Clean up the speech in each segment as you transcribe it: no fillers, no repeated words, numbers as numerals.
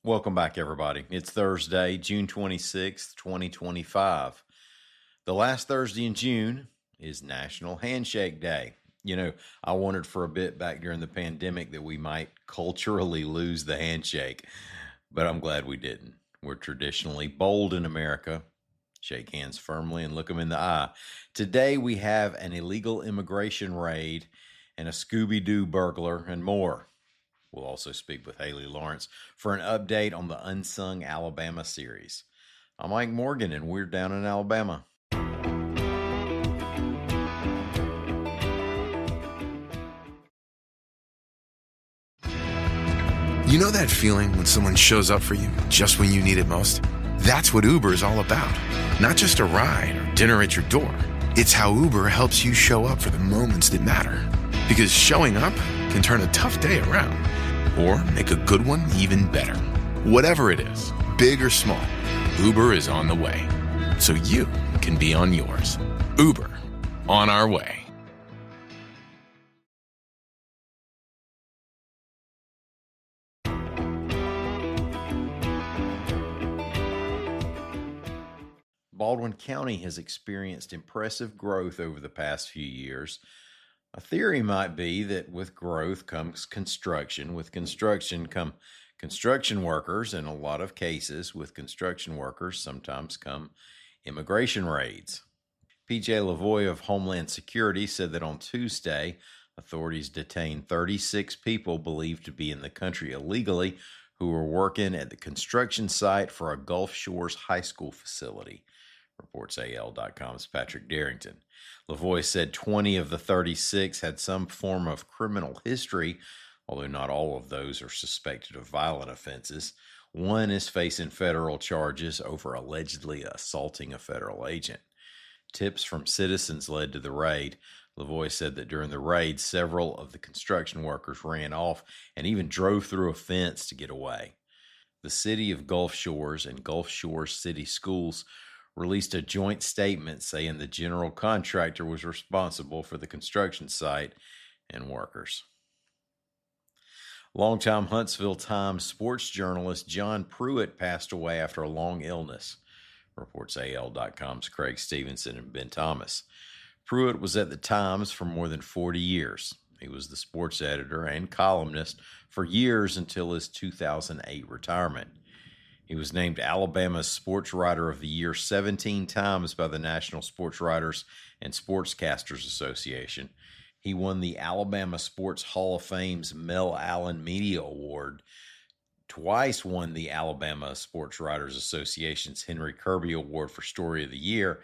Welcome back, everybody. It's Thursday, June 26th, 2025. The last Thursday in June is National Handshake Day. I wondered for a bit back during the pandemic that we might culturally lose the handshake, but I'm glad we didn't. We're traditionally bold in America. Shake hands firmly and look them in the eye. Today we have an illegal immigration raid and a Scooby-Doo burglar and more. We'll also speak with Haley Lawrence for an update on the Unsung Alabama series. I'm Mike Morgan, and we're down in Alabama. You know that feeling when someone shows up for you just when you need it most? That's what Uber is all about. Not just a ride or dinner at your door. It's how Uber helps you show up for the moments that matter. Because showing up can turn a tough day around or make a good one even better. Whatever it is, big or small, Uber is on the way. So you can be on yours. Uber, on our way. Baldwin County has experienced impressive growth over the past few years. A theory might be that with growth comes construction. With construction come construction workers. In a lot of cases, with construction workers, sometimes come immigration raids. PJ Lavoie of Homeland Security said that on Tuesday, authorities detained 36 people believed to be in the country illegally who were working at the construction site for a Gulf Shores high school facility. Reports AL.com's Patrick Darrington. Lavoie said 20 of the 36 had some form of criminal history, although not all of those are suspected of violent offenses. One is facing federal charges over allegedly assaulting a federal agent. Tips from citizens led to the raid. Lavoie said that during the raid, several of the construction workers ran off and even drove through a fence to get away. The city of Gulf Shores and Gulf Shores City Schools released a joint statement saying the general contractor was responsible for the construction site and workers. Longtime Huntsville Times sports journalist John Pruitt passed away after a long illness, reports AL.com's Craig Stevenson and Ben Thomas. Pruitt was at the Times for more than 40 years. He was the sports editor and columnist for years until his 2008 retirement. He was named Alabama's Sports Writer of the Year 17 times by the National Sports Writers and Sportscasters Association. He won the Alabama Sports Hall of Fame's Mel Allen Media Award, twice won the Alabama Sports Writers Association's Henry Kirby Award for Story of the Year,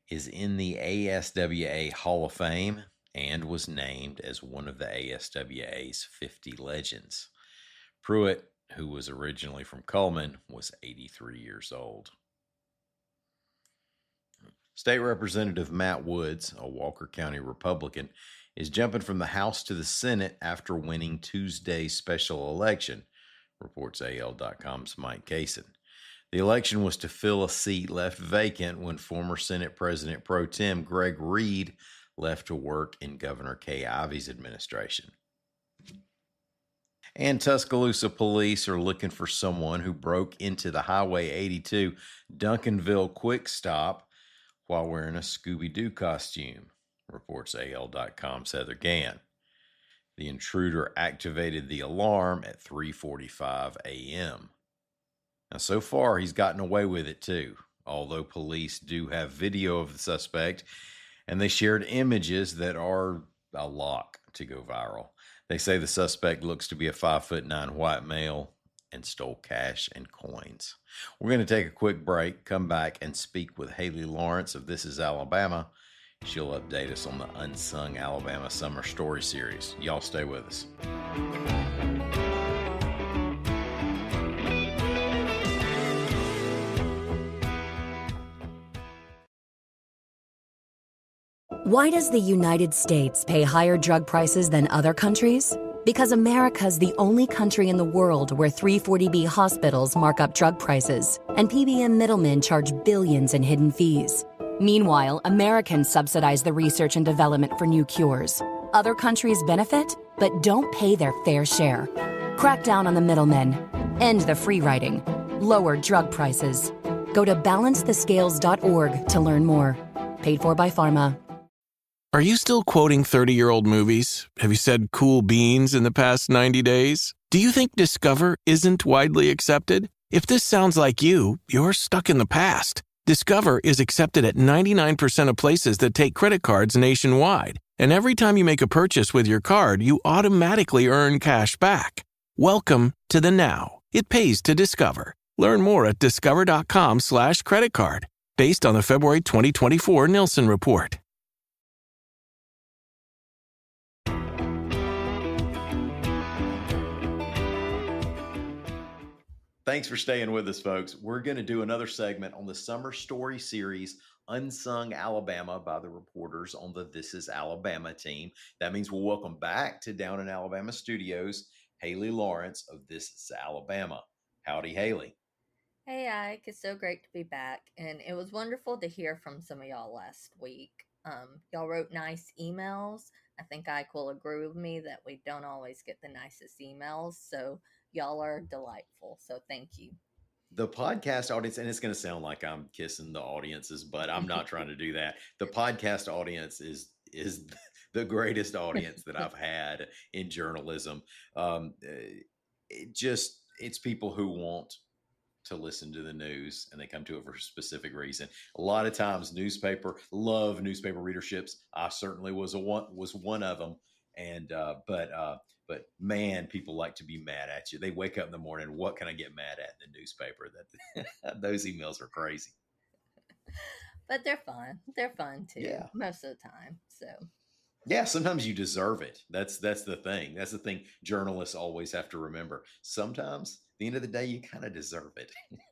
is in the ASWA Hall of Fame, and was named as one of the ASWA's 50 legends. Pruitt, who was originally from Cullman, was 83 years old. State Representative Matt Woods, a Walker County Republican, is jumping from the House to the Senate after winning Tuesday's special election, reports AL.com's Mike Kaysen. The election was to fill a seat left vacant when former Senate President Pro Tem Greg Reed left to work in Governor Kay Ivey's administration. And Tuscaloosa police are looking for someone who broke into the Highway 82 Duncanville Quick Stop while wearing a Scooby-Doo costume, reports AL.com's Heather Gann. The intruder activated the alarm at 3:45 a.m. Now, so far, he's gotten away with it, too, although police do have video of the suspect, and they shared images that are a lock to go viral. They say the suspect looks to be a 5'9" white male and stole cash and coins. We're going to take a quick break, come back, and speak with Haley Lawrence of This Is Alabama. She'll update us on the Unsung Alabama Summer Story Series. Y'all stay with us. Why does the United States pay higher drug prices than other countries? Because America's the only country in the world where 340B hospitals mark up drug prices and PBM middlemen charge billions in hidden fees. Meanwhile, Americans subsidize the research and development for new cures. Other countries benefit, but don't pay their fair share. Crack down on the middlemen. end the free riding, lower drug prices. Go to balancethescales.org to learn more. Paid for by Pharma. Are you still quoting 30-year-old movies? Have you said cool beans in the past 90 days? Do you think Discover isn't widely accepted? If this sounds like you, you're stuck in the past. Discover is accepted at 99% of places that take credit cards nationwide. And every time you make a purchase with your card, you automatically earn cash back. Welcome to the now. It pays to Discover. Learn more at discover.com/credit card, based on the February 2024 Nielsen report. Thanks for staying with us, folks. We're going to do another segment on the summer story series, Unsung Alabama, by the reporters on the This Is Alabama team. That means we'll welcome back to Down in Alabama studios, Haley Lawrence of This Is Alabama. Howdy, Haley. Hey, Ike, it's so great to be back, and it was wonderful to hear from some of y'all last week. Y'all wrote nice emails. I think Ike will agree with me that we don't always get the nicest emails, so y'all are delightful, so thank you. The podcast audience, and it's going to sound like I'm kissing the audiences, but I'm not trying to do that. The podcast audience is the greatest audience that I've had in journalism. It's people who want to listen to the news, and they come to it for a specific reason. A lot of times love newspaper readerships. I certainly was one of them. And but man, people like to be mad at you. They wake up in the morning, what can I get mad at in the newspaper? That those emails are crazy. But they're fun. They're fun too. Yeah. Most of the time. So yeah, sometimes you deserve it. That's the thing. That's the thing journalists always have to remember. Sometimes at the end of the day, you kind of deserve it.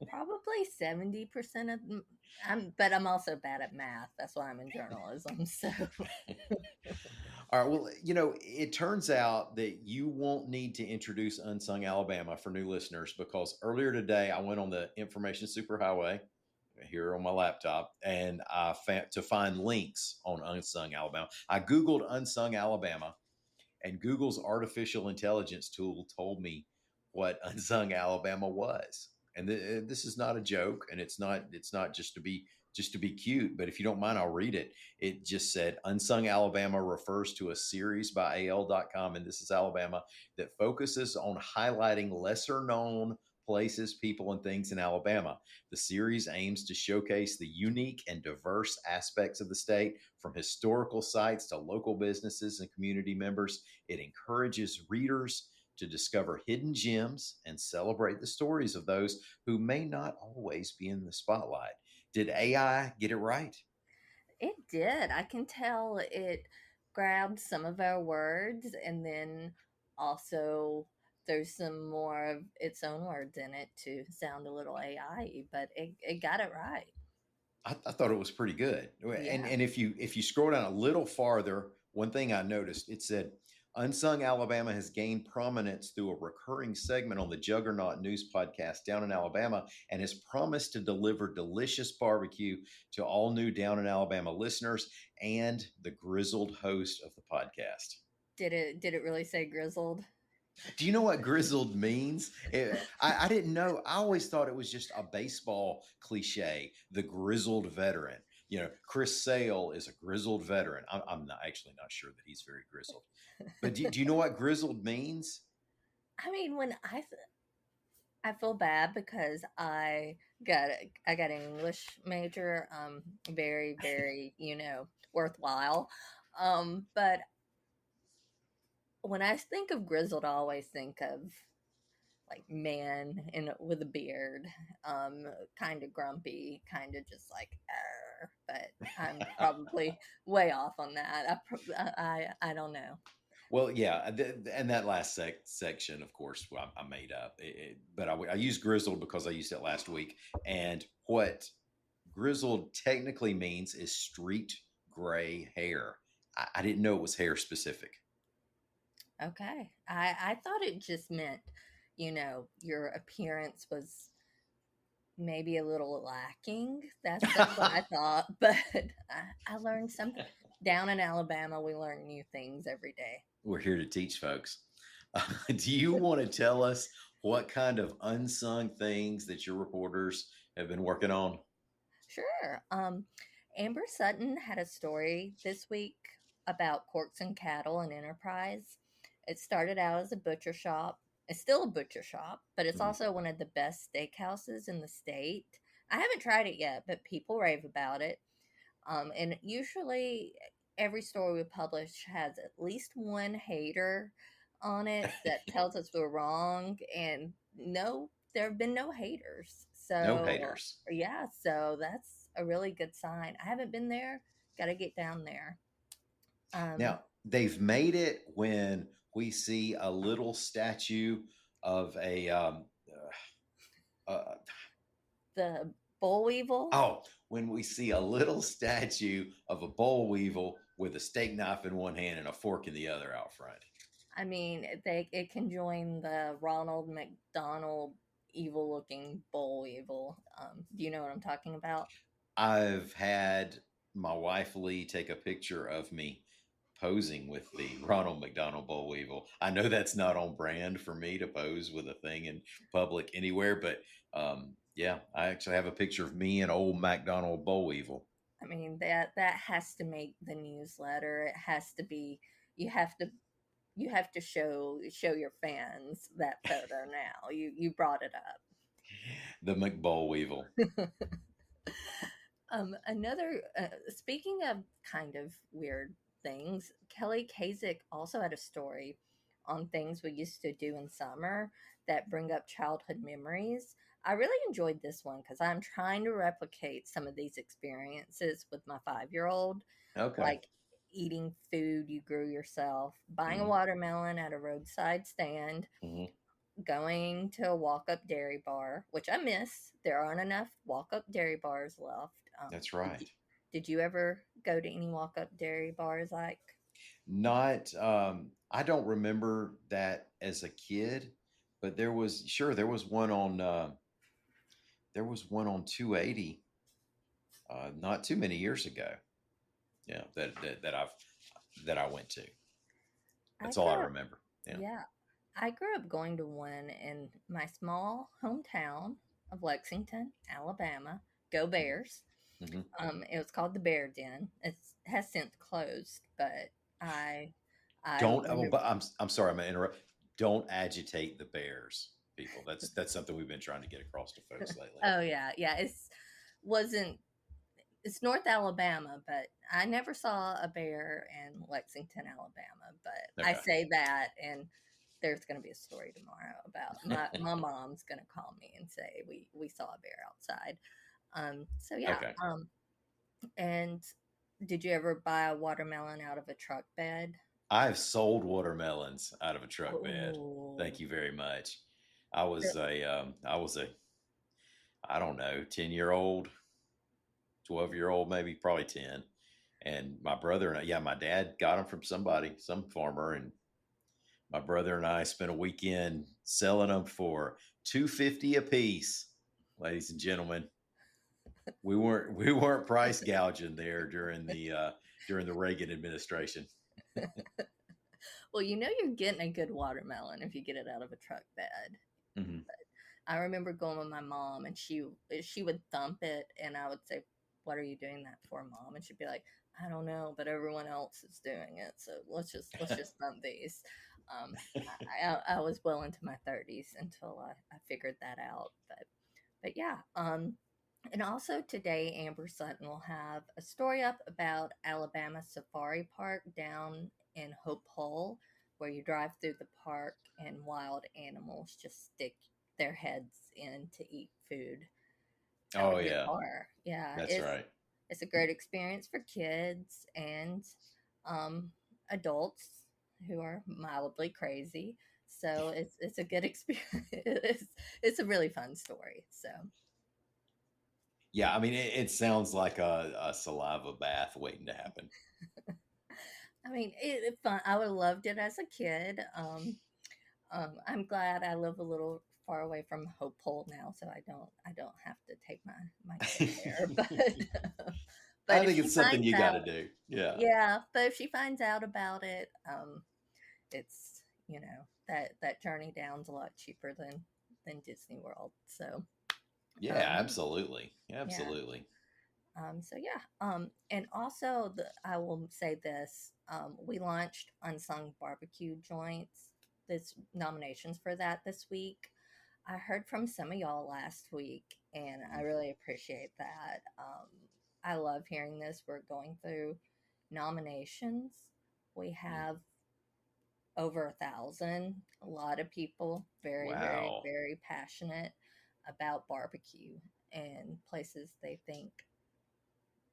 probably 70% of but I'm also bad at math. That's why I'm in journalism. So All right. Well, it turns out that you won't need to introduce Unsung Alabama for new listeners, because earlier today I went on the information superhighway here on my laptop, and I found to find links on Unsung Alabama. I Googled Unsung Alabama, and Google's artificial intelligence tool told me what Unsung Alabama was. And this is not a joke, and it's not just to be cute, but if you don't mind, I'll read it. It just said, Unsung Alabama refers to a series by AL.com, and This Is Alabama, that focuses on highlighting lesser known places, people, and things in Alabama. The series aims to showcase the unique and diverse aspects of the state, from historical sites to local businesses and community members. It encourages readers to discover hidden gems and celebrate the stories of those who may not always be in the spotlight. Did AI get it right? it did. I can tell it grabbed some of our words and then also there's some more of its own words in it to sound a little AI, but it got it right. I thought it was pretty good. Yeah. And if you scroll down a little farther, one thing I noticed, it said Unsung Alabama has gained prominence through a recurring segment on the Juggernaut News podcast Down in Alabama, and has promised to deliver delicious barbecue to all new Down in Alabama listeners and the grizzled host of the podcast. Did it really say grizzled? Do you know what grizzled means? I didn't know. I always thought it was just a baseball cliche, the grizzled veteran. Chris Sale is a grizzled veteran. I'm actually not sure that he's very grizzled. But do you know what grizzled means? I mean, when I feel bad because I got an English major, very very worthwhile, but when I think of grizzled, I always think of like man with a beard, kind of grumpy, kind of just like, Arr, but I'm probably way off on that. I don't know. Well, yeah, and that last section, of course, I made up. But I used grizzled because I used it last week. And what grizzled technically means is streaked gray hair. I didn't know it was hair specific. Okay. I thought it just meant, your appearance was maybe a little lacking. That's what I thought. But I learned something. Down in Alabama, we learn new things every day. We're here to teach folks. Do you want to tell us what kind of unsung things that your reporters have been working on? Sure. Amber Sutton had a story this week about Corks and Cattle and Enterprise. It started out as a butcher shop. It's still a butcher shop, but it's Mhm. also one of the best steakhouses in the state. I haven't tried it yet, but people rave about it. And usually, every story we publish has at least one hater on it that tells us we're wrong. And no, there have been no haters. No So, haters. yeah, so that's a really good sign. I haven't been there, got to get down there. Um, Now, they've made it when we see a little statue of a uh, the Boll Weevil, oh, when we see a little statue of a boll weevil with a steak knife in one hand and a fork in the other out front. I mean, it can join the Ronald McDonald evil looking Boll Weevil. Do you know what I'm talking about? I've had my wife Lee take a picture of me posing with the Ronald McDonald Boll Weevil. I know that's not on brand for me to pose with a thing in public anywhere, but yeah, I actually have a picture of me and old McDonald Boll Weevil. I mean that has to make the newsletter. It has to be you have to show your fans that photo now. You brought it The McBoll Weevil. up. Another speaking of kind of weird things, Kelly Kasich also had a story on things we used to do in summer that bring up childhood memories. I really enjoyed this one because I'm trying to replicate some of these experiences with my 5-year-old, Okay. like eating food you grew yourself, buying a Mm-hmm. watermelon at a roadside stand, Mm-hmm. going to a walk up dairy bar, which I miss. There aren't enough walk up dairy bars left. That's Did you, right. did you ever go to any walk up dairy bars like? Not, I don't remember that as a kid, but there was one on, there was one on 280, not too many years ago. Yeah, that I went to. I That's all I grew up, remember. Yeah. yeah, I grew up going to one in my small hometown of Lexington, Alabama. Go Bears! Mm-hmm. It was called the Bear Den. It has since closed, but I I Don't. wonder. But I'm sorry. I'm gonna interrupt. Don't agitate the Bears, people. That's something we've been trying to get across to folks lately. Oh yeah, yeah. Wasn't it's North Alabama, but I never saw a bear in Lexington, Alabama. But I Okay. say that, and there's going to be a story tomorrow about my mom's going to call me and say we saw a bear outside. So yeah. Okay. And did you ever buy a watermelon out of a truck bed? I've sold watermelons out of a truck bed. Oh, Thank you very much. I was a, I don't know, 10-year-old, 12-year-old, maybe probably 10. And my brother and I, yeah, my dad got them from somebody, some farmer. And my brother and I spent a weekend selling them for 250 a piece, ladies and gentlemen. We weren't price gouging there during the Reagan administration. well, you're getting a good watermelon if you get it out of a truck bed. Mm-hmm. I remember going with my mom, and she would thump it, and I would say, "What are you doing that for, Mom?" And she'd be like, "I don't know, but everyone else is doing it, so let's just thump these." I was well into my 30s until I figured that out, but yeah. And also today, Amber Sutton will have a story up about Alabama Safari Park down in Hope Hole, where you drive through the park and wild animals just stick their heads in to eat food out Oh of your yeah, car. Yeah, that's it's right. it's a great experience for kids and um, adults who are mildly crazy. So it's a good experience. It's a really fun story. So Yeah, I mean, it sounds like a saliva bath waiting to happen. I mean, it fun. I would have loved it as a kid. I'm glad I live a little far away from Hope Hole now, so I don't have to take my kid there. But I if think she it's something finds you got to out, do. Yeah. yeah. But if she finds out about it, it's that journey down's a lot cheaper than Disney World. So Yeah, yeah, absolutely. yeah. Absolutely. So yeah, and also I will say this: we launched Unsung Barbecue Joints. This nominations for that this week. I heard from some of y'all last week, and I really appreciate that. I love hearing this. We're going through nominations. We Mm. have over 1,000. A lot of people very, very, Wow. very passionate about barbecue and places they think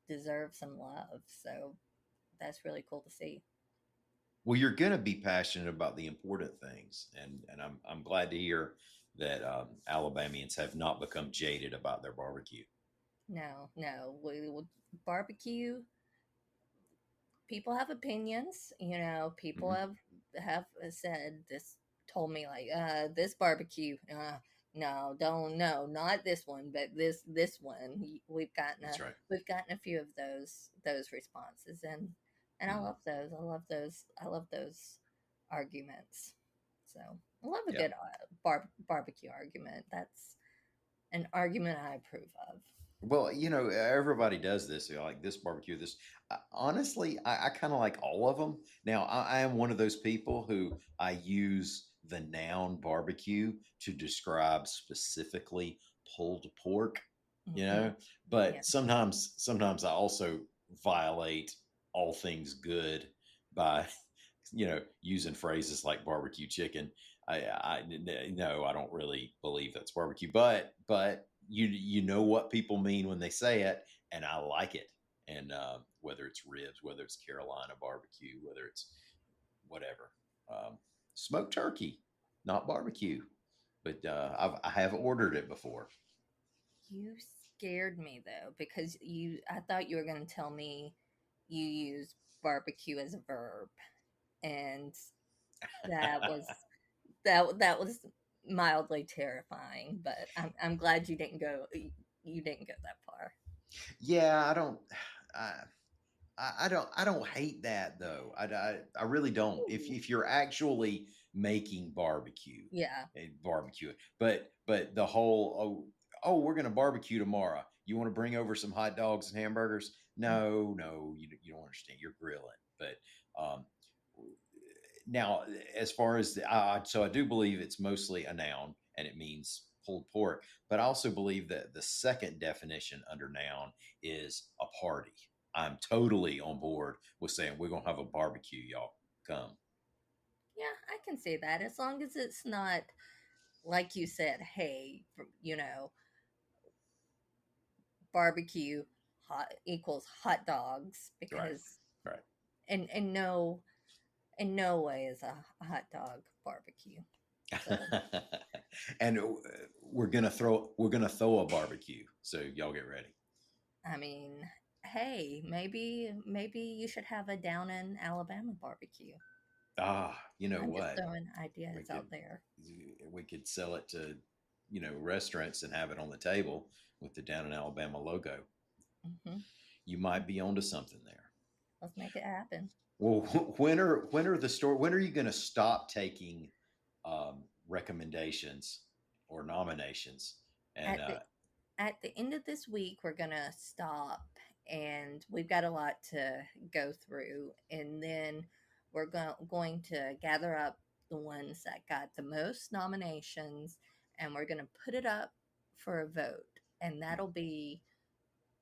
deserve some love. So that's really cool to see. Well, you're going to be passionate about the important things, and I'm glad to hear that Alabamians have not become jaded about their barbecue. No, no, barbecue. People have opinions. People Hmm. have said this. Told me like, this barbecue. No, don't no, not this one, but this one. That's right. We've gotten a few of those responses, and I Hmm. love those. I love those. I love those arguments. So I love a Yeah. good barbecue argument. That's an argument I approve of. Well, everybody does this. Like this barbecue, this. Honestly, I kind of like all of them. Now, I am one of those people who I use the noun barbecue to describe specifically pulled pork. You Hmm. know, Yeah. but sometimes I also violate all things good by using phrases like barbecue chicken. I no, I don't really believe that's barbecue, but you know what people mean when they say it, and I like it. And whether it's ribs, whether it's Carolina barbecue, whether it's whatever, smoked turkey, not barbecue, but I have ordered it before. You scared me though because I thought you were going to tell me you use barbecue as a verb, and that was that was mildly terrifying, but I'm glad you didn't go that far. Yeah, I don't. I don't hate that though. I really don't. If you're actually making barbecue Yeah. and barbecue it, but the whole we're gonna barbecue tomorrow. You want to bring over some hot dogs and hamburgers? No, no, you don't understand. You're grilling. But um, now, as far as so I do believe it's mostly a noun and it means pulled pork. But I also believe that the second definition under noun is a party. I'm totally on board with saying we're gonna have a barbecue, y'all. Come. Yeah, I can say that as long as it's not like you said, hey, barbecue hot equals hot dogs, Right. because Right. and no, in no way is a hot dog barbecue. So And we're gonna throw a barbecue. So y'all get ready. I mean, hey, maybe you should have a down in Alabama barbecue. You know I'm just what? throwing We ideas could out there. we could sell it to restaurants and have it on the table with the Down in Alabama logo. Hmm. You might be onto something there. Let's make it happen. Well, when are you going to stop taking recommendations or nominations? And At the end of this week, we're gonna stop, and we've got a lot to go through, and then we're going to gather up the ones that got the most nominations, and we're gonna put it up for a vote, and that'll be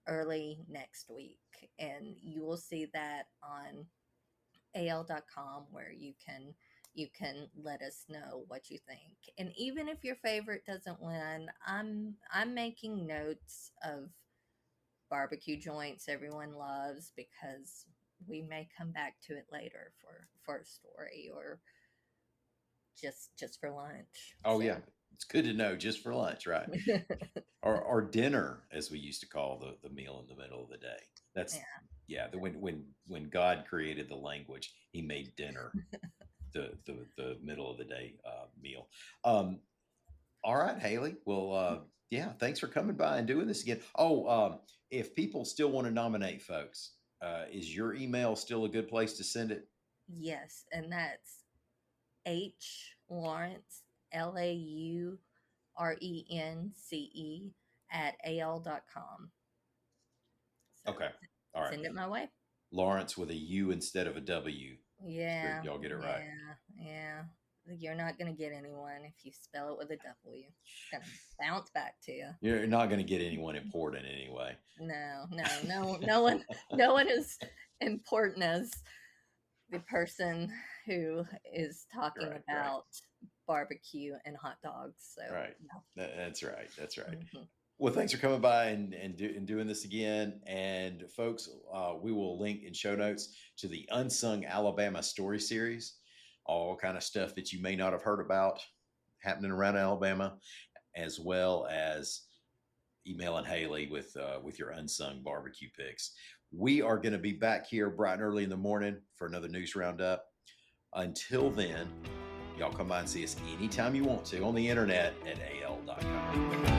early next week, and you will see that on al.com, where you can let us know what you think. And even if your favorite doesn't win, I'm making notes of barbecue joints everyone loves, because we may come back to it later for a story, or just for lunch. oh So yeah, it's good to know just for lunch, right? Or dinner, as we used to call the meal in the middle of the day. That's yeah. yeah. When God created the language, He made dinner the middle of the day meal. Um, all right, Haley. Well, yeah, thanks for coming by and doing this again. Oh, if people still want to nominate folks, is your email still a good place to send it? Yes, and that's H Lawrence, LAURENCE at AL.com. So Okay. All right. send it my way. Lawrence with a U instead of a W. Sure, Yeah, y'all get it right. yeah. You're not gonna get anyone if you spell it with a W. It's gonna bounce back to you. You're not going to get anyone important anyway. No one is important as the person who is talking Right. about barbecue and hot dogs. So Right. no. That's right. That's right. Mhm. Well, thanks for coming by and doing this again. And folks, we will link in show notes to the Unsung Alabama story series, all kind of stuff that you may not have heard about happening around Alabama, as well as emailing Haley with your unsung barbecue picks. We are going to be back here bright and early in the morning for another news roundup. Until then, y'all come by and see us anytime you want to on the internet at al.com.